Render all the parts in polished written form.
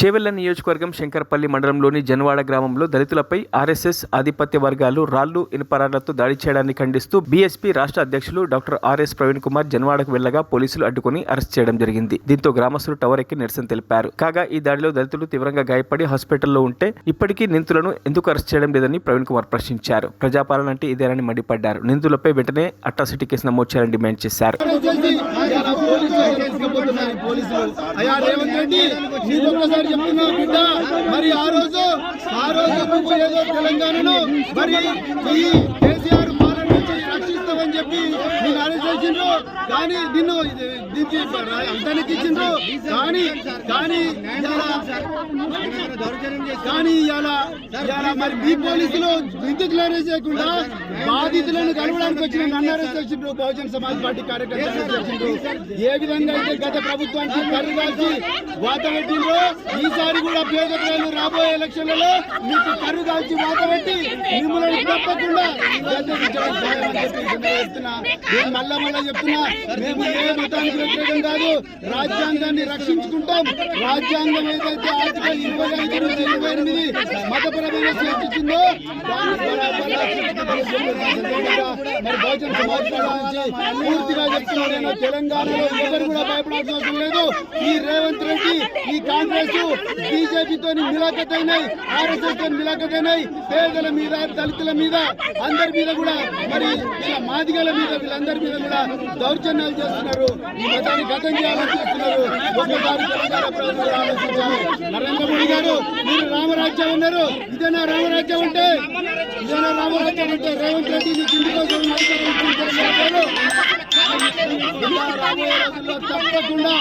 చేవెళ్ల నియోజకవర్గం శంకరపల్లి మండలంలోని జన్వాడ గ్రామంలో దళితులపై ఆర్ఎస్ఎస్ ఆధిపత్య వర్గాలు రాళ్లు ఇనుపరాళ్లతో దాడి చేయడాన్ని ఖండిస్తూ బీఎస్పీ రాష్ట్ర అధ్యక్షులు డాక్టర్ ఆర్ఎస్ ప్రవీణ్ కుమార్ జన్వాడకు వెళ్లగా పోలీసులు అడ్డుకుని అరెస్ట్ చేయడం జరిగింది. దీంతో గ్రామస్తులు టవర్ ఎక్కి నిరసన తెలిపారు. కాగా ఈ దాడిలో దళితులు తీవ్రంగా గాయపడి హాస్పిటల్లో ఉంటే ఇప్పటికీ నిందితులను ఎందుకు అరెస్ట్ చేయడం లేదని ప్రవీణ్ కుమార్ ప్రశ్నించారు. ప్రజాపాలన అంటే ఇదేనని మండిపడ్డారు. నిందితులపై వెంటనే అట్రాసిటీ కేసు నమోదు చేయాలని డిమాండ్ చేశారు. చెప్తున్నా బిడ్డ, మరి ఆ రోజు ఏదో తెలంగాణను మరి ఈ కేసీఆర్ పాలన నుంచి రక్షిస్తామని చెప్పి నేను ఆలోచించిండ్రు, కానీ నిన్ను అంతానికి ఇచ్చిండ్రు. కానీ ఇవాళ మరి మీ పోలీసులు ఎందుకు అరెస్ట్ చేయకుండా బాధితులను కలవడానికి వచ్చిన నన్ను అరెస్ట్ చేసిండ్రు. బహుజన సమాజ్ పార్టీ కార్యకర్తలు చేసిండ్రు. ఏ విధంగా అయితే గత ప్రభుత్వానికి కర్రు కాల్చి వాత పెట్టిండ్రో, ఈసారి కూడా పేద ప్రజలు రాబోయే ఎలక్షన్లలో మీకు కర్రు కాల్చి వాత పెట్టి మిమ్మల్ని తప్పకుండా చెప్తున్నా. నేను మళ్ళా చెప్తున్నా, మేము ఏ మతానికి వ్యతిరేకం కాదు, రాజ్యాంగాన్ని రక్షించుకుంటాం. రాజ్యాంగం ఏదైతే ఆర్టికల్ 25-28 మతపరమైన స్వేచ్ఛిందో మరి బహుజన సమాజ్ పార్టీ పూర్తిగా చెప్తున్నాను. నేను తెలంగాణలో ఎవరు కూడా భయపడాల్సిన అవసరం లేదు. ఈ రేవంత్ రెడ్డి, ఈ కాంగ్రెస్ బీజేపీతో మిలాఖత్ అయినాయి, ఆర్ఎస్ఎస్ తో మిలాఖత్ అయినాయి. పేదల మీద, దళితుల మీద, అందరి మీద కూడా మరి మాదిగల మీద, వీళ్ళందరి మీద కూడా దౌర్జన్యాలు చేస్తున్నారు. ఈ మతాన్ని గతం చేయాలని చేస్తున్నారు. ఒక్కసారి తెలంగాణ ప్రజలు ఆలోచించాలి. నరేంద్ర మోడీ గారు, మీరు రామరాజ్యం ఉన్నారు, ఇదేనా రామరాజ్యం అంటే? రేవంత్ రెడ్డి నీకు ఇందుకోసం తప్పకుండా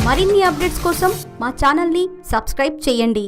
మరిన్ని అప్డేట్స్ కోసం మా ఛానల్ ని సబ్స్క్రైబ్ చేయండి.